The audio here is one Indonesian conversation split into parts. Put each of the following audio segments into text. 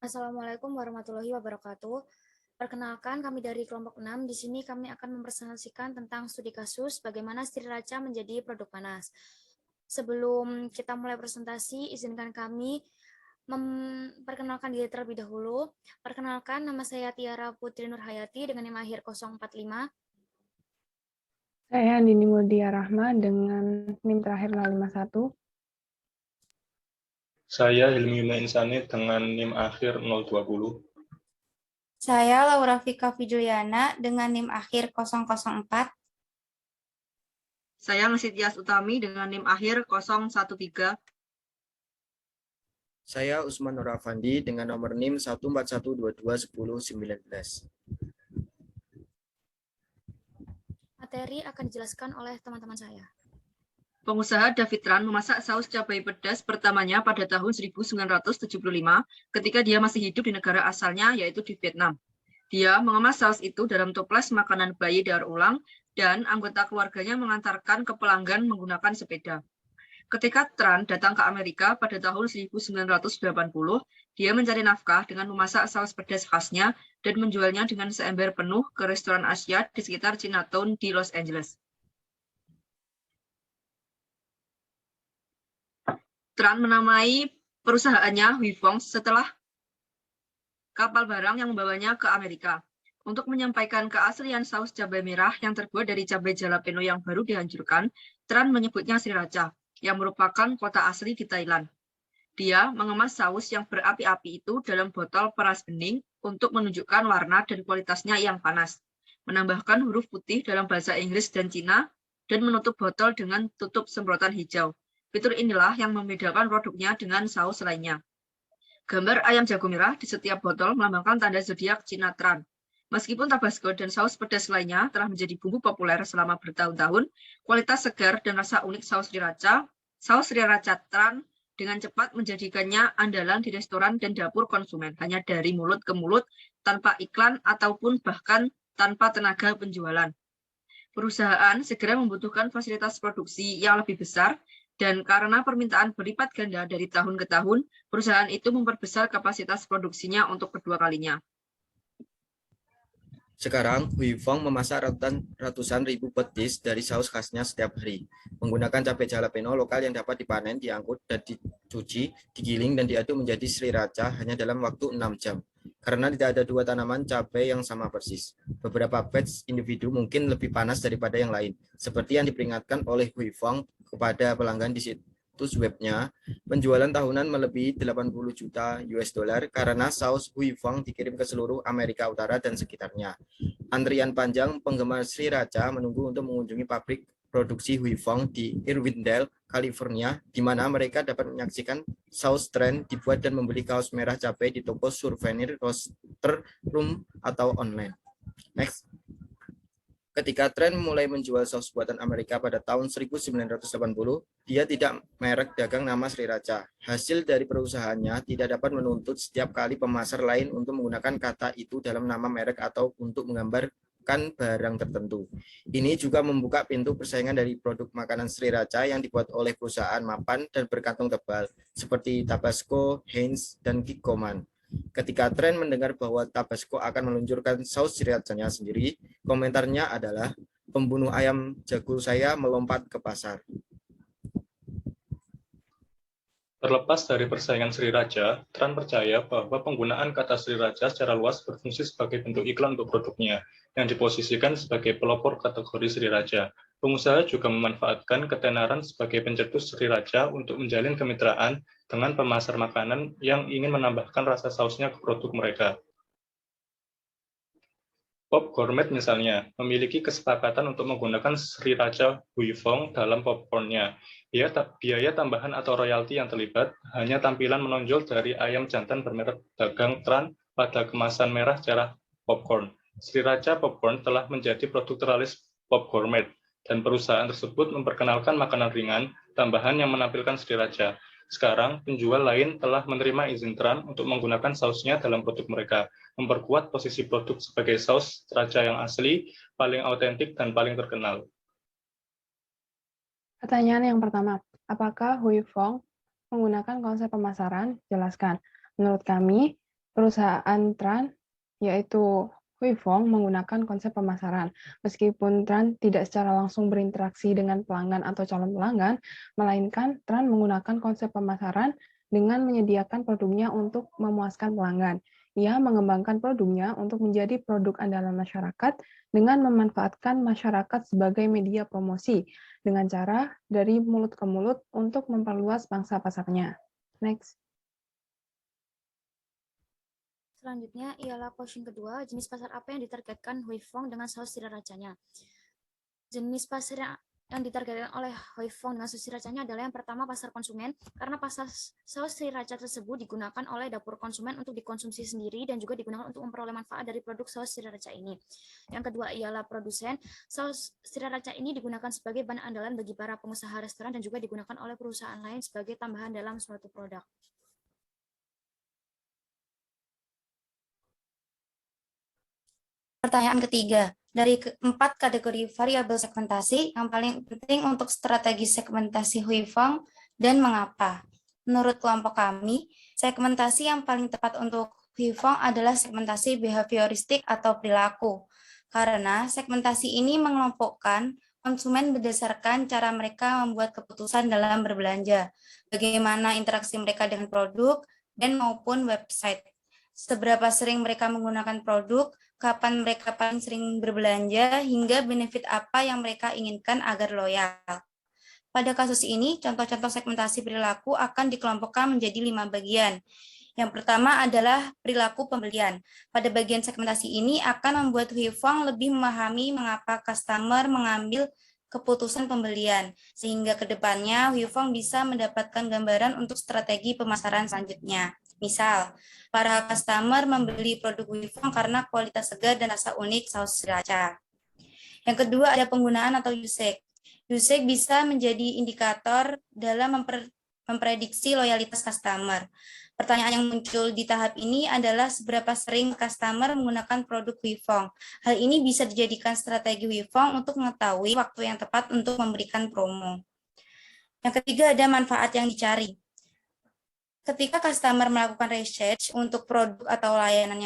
Assalamualaikum warahmatullahi wabarakatuh. Perkenalkan, kami dari kelompok 6. Di sini kami akan mempresentasikan tentang studi kasus bagaimana sriracha menjadi produk panas. Sebelum kita mulai presentasi, izinkan kami memperkenalkan diri terlebih dahulu. Perkenalkan, nama saya Tiara Putri Nurhayati dengan NIM akhir 045. Saya Andini Mulia Rahma dengan NIM terakhir 051. Saya Hilmi Yuna Insani dengan NIM akhir 020. Saya Laura Vika Vijuliana dengan NIM akhir 004. Saya Ngesitias Utami dengan NIM akhir 013. Saya Usman Nur Afandi dengan nomor NIM 141221019. Materi akan dijelaskan oleh teman-teman saya. Pengusaha David Tran memasak saus cabai pedas pertamanya pada tahun 1975 ketika dia masih hidup di negara asalnya, yaitu di Vietnam. Dia mengemas saus itu dalam toples makanan bayi daur ulang dan anggota keluarganya mengantarkan ke pelanggan menggunakan sepeda. Ketika Tran datang ke Amerika pada tahun 1980, dia mencari nafkah dengan memasak saus pedas khasnya dan menjualnya dengan seember penuh ke restoran Asia di sekitar Chinatown di Los Angeles. Tran menamai perusahaannya Huy Fong setelah kapal barang yang membawanya ke Amerika. Untuk menyampaikan keaslian saus cabai merah yang terbuat dari cabai jalapeno yang baru dihancurkan, Tran menyebutnya sriracha, yang merupakan kota asli di Thailand. Dia mengemas saus yang berapi-api itu dalam botol peras bening untuk menunjukkan warna dan kualitasnya yang panas, menambahkan huruf putih dalam bahasa Inggris dan Cina, dan menutup botol dengan tutup semprotan hijau. Fitur inilah yang membedakan produknya dengan saus lainnya. Gambar ayam jago merah di setiap botol melambangkan tanda zodiak Cina Tran. Meskipun Tabasco dan saus pedas lainnya telah menjadi bumbu populer selama bertahun-tahun, kualitas segar dan rasa unik saus sriracha Tran dengan cepat menjadikannya andalan di restoran dan dapur konsumen, hanya dari mulut ke mulut, tanpa iklan ataupun bahkan tanpa tenaga penjualan. Perusahaan segera membutuhkan fasilitas produksi yang lebih besar, dan karena permintaan berlipat ganda dari tahun ke tahun, perusahaan itu memperbesar kapasitas produksinya untuk kedua kalinya. Sekarang, Huy Fong memasak ratusan ribu petis dari saus khasnya setiap hari, menggunakan cabai jalapeno lokal yang dapat dipanen, diangkut, dan dicuci, digiling, dan diaduk menjadi sriracha hanya dalam waktu 6 jam. Karena tidak ada dua tanaman cabai yang sama persis. Beberapa batch individu mungkin lebih panas daripada yang lain, seperti yang diperingatkan oleh Huy Fong kepada pelanggan di situs webnya. Penjualan tahunan melebihi 80 juta US dollar karena saus Huy Fong dikirim ke seluruh Amerika Utara dan sekitarnya. Antrian panjang penggemar sriracha menunggu untuk mengunjungi pabrik produksi Huy Fong di Irwindale, California, di mana mereka dapat menyaksikan saus Tran dibuat dan membeli kaos merah cabai di toko souvenir, roaster room, atau online. Next. Ketika Tran mulai menjual saus buatan Amerika pada tahun 1980, dia tidak merek dagang nama sriracha. Hasil dari perusahaannya tidak dapat menuntut setiap kali pemasar lain untuk menggunakan kata itu dalam nama merek atau untuk menggambarkan barang tertentu. Ini juga membuka pintu persaingan dari produk makanan sriracha yang dibuat oleh perusahaan mapan dan berkantong tebal, seperti Tabasco, Heinz, dan Kikkoman. Ketika Tran mendengar bahwa Tabasco akan meluncurkan saus srirachanya sendiri, komentarnya adalah, "Pembunuh ayam jago saya melompat ke pasar." Terlepas dari persaingan sriracha, Tran percaya bahwa penggunaan kata sriracha secara luas berfungsi sebagai bentuk iklan untuk produknya, yang diposisikan sebagai pelopor kategori sriracha. Pengusaha juga memanfaatkan ketenaran sebagai pencetus sriracha untuk menjalin kemitraan dengan pemasar makanan yang ingin menambahkan rasa sausnya ke produk mereka. Pop Gourmet misalnya, memiliki kesepakatan untuk menggunakan sriracha Huy Fong dalam popcornnya. Biaya tambahan atau royalti yang terlibat hanya tampilan menonjol dari ayam jantan bermerek dagang Tran pada kemasan merah cerah popcorn. Sriracha Popcorn telah menjadi produk teralis Pop Gourmet, dan perusahaan tersebut memperkenalkan makanan ringan tambahan yang menampilkan sriracha. Sekarang, penjual lain telah menerima izin Tran untuk menggunakan sausnya dalam produk mereka, memperkuat posisi produk sebagai saus sriracha yang asli, paling autentik, dan paling terkenal. Pertanyaan yang pertama, apakah Huy Fong menggunakan konsep pemasaran? Jelaskan. Menurut kami, Perusahaan Tran, yaitu Huifeng, menggunakan konsep pemasaran. Meskipun Tran tidak secara langsung berinteraksi dengan pelanggan atau calon pelanggan, melainkan Tran menggunakan konsep pemasaran dengan menyediakan produknya untuk memuaskan pelanggan. Ia mengembangkan produknya untuk menjadi produk andalan masyarakat dengan memanfaatkan masyarakat sebagai media promosi dengan cara dari mulut ke mulut untuk memperluas pangsa pasarnya. Next. Selanjutnya ialah question kedua, jenis pasar apa yang ditargetkan Huifeng dengan saus srirachanya? Jenis pasar yang ditargetkan oleh Huifeng dengan saus srirachanya adalah yang pertama pasar konsumen, karena pasar saus sriracha tersebut digunakan oleh dapur konsumen untuk dikonsumsi sendiri dan juga digunakan untuk memperoleh manfaat dari produk saus sriracha ini. Yang kedua ialah produsen, saus sriracha ini digunakan sebagai bahan andalan bagi para pengusaha restoran dan juga digunakan oleh perusahaan lain sebagai tambahan dalam suatu produk. Pertanyaan ketiga, dari 4 kategori variabel segmentasi, yang paling penting untuk strategi segmentasi Huifeng dan mengapa? Menurut kelompok kami, segmentasi yang paling tepat untuk Huifeng adalah segmentasi behavioristik atau perilaku, karena segmentasi ini mengelompokkan konsumen berdasarkan cara mereka membuat keputusan dalam berbelanja, bagaimana interaksi mereka dengan produk, dan maupun website. Seberapa sering mereka menggunakan produk, kapan mereka paling sering berbelanja, hingga benefit apa yang mereka inginkan agar loyal. Pada kasus ini, contoh-contoh segmentasi perilaku akan dikelompokkan menjadi 5 bagian. Yang pertama adalah perilaku pembelian. Pada bagian segmentasi ini akan membuat Huifeng lebih memahami mengapa customer mengambil keputusan pembelian, sehingga ke depannya Huifeng bisa mendapatkan gambaran untuk strategi pemasaran selanjutnya. Misal, para customer membeli produk Huifeng karena kualitas segar dan rasa unik saus sriracha. Yang kedua ada penggunaan atau usage. Usage bisa menjadi indikator dalam memprediksi loyalitas customer. Pertanyaan yang muncul di tahap ini adalah seberapa sering customer menggunakan produk Huifeng. Hal ini bisa dijadikan strategi Huifeng untuk mengetahui waktu yang tepat untuk memberikan promo. Yang ketiga ada manfaat yang dicari. Ketika customer melakukan research untuk produk atau layanan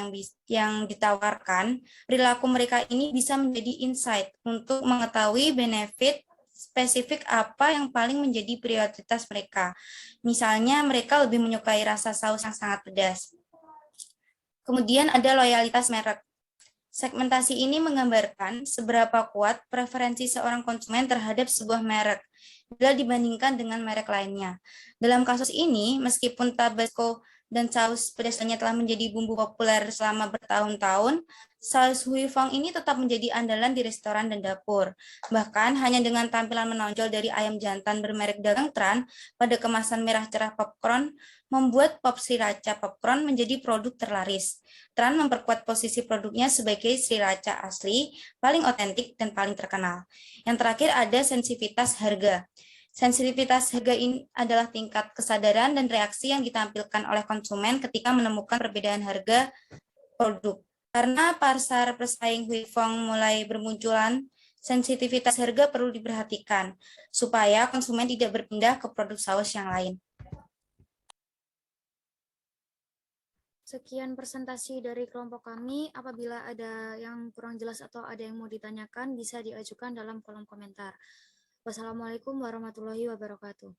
yang ditawarkan, perilaku mereka ini bisa menjadi insight untuk mengetahui benefit spesifik apa yang paling menjadi prioritas mereka. Misalnya, mereka lebih menyukai rasa saus yang sangat pedas. Kemudian ada loyalitas merek. Segmentasi ini menggambarkan seberapa kuat preferensi seorang konsumen terhadap sebuah merek bila dibandingkan dengan merek lainnya. Dalam kasus ini, meskipun Tabasco dan saus pedasnya telah menjadi bumbu populer selama bertahun-tahun, saus Huifeng ini tetap menjadi andalan di restoran dan dapur. Bahkan hanya dengan tampilan menonjol dari ayam jantan bermerek dagang Tran pada kemasan merah cerah popcorn, membuat pop sriracha popcorn menjadi produk terlaris. Tran memperkuat posisi produknya sebagai sriracha asli, paling otentik dan paling terkenal. Yang terakhir ada sensitivitas harga. Sensitivitas harga ini adalah tingkat kesadaran dan reaksi yang ditampilkan oleh konsumen ketika menemukan perbedaan harga produk. Karena pasar pesaing Huifeng mulai bermunculan, sensitivitas harga perlu diperhatikan supaya konsumen tidak berpindah ke produk saus yang lain. Sekian presentasi dari kelompok kami. Apabila ada yang kurang jelas atau ada yang mau ditanyakan, bisa diajukan dalam kolom komentar. Wassalamualaikum warahmatullahi wabarakatuh.